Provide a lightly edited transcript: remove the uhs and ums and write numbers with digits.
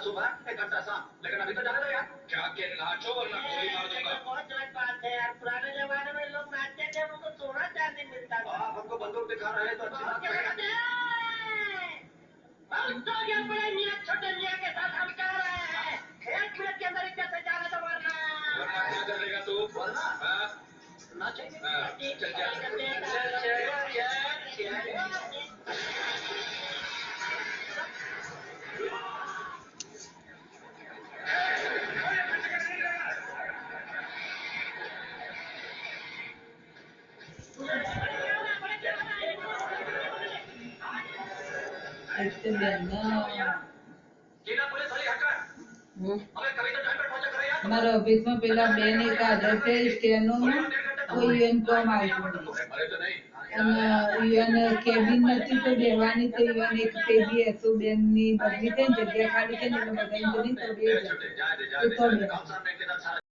सुबह एक घंटा शाम, लेकिन अभी तो जाने दो यार। जाके नाचो वरना गोली मार दूंगा। बहुत गलत बात है यार, पुराने जमाने में लोग नाचते थे, उनको सोना चांदी मिलता था। आप हमको बंदूक दिखा रहे हैं तो अच्छी बात नहीं है। बड़े मियाँ छोटे मियाँ के साथ हम जा रहे हैं, 1 मिनट के अंदर इधर से जाने तो वरना क्या कर लेगा तू? वरना ना चाहिए। चल એટલે બેનના जिला पुलिस वाली हटकर अबे कभी तो टाइम पर पहुंचा करे यार। મારા ઓફિસમાં પેલા બેન એક હાજર છે સ્ટેનોમાં કોઈ યુએન કોમ આવતું નહીં अरे तो नहीं અને યુએન કેબિન નથી તો બેહવાની તો યુએન એક પેલી એસો બેનની બદલી થઈ જગ્યા ખાલી છે ને એટલે બધા ઇન્ટરનેટ તો બે जा दे તો काम सामने के साथ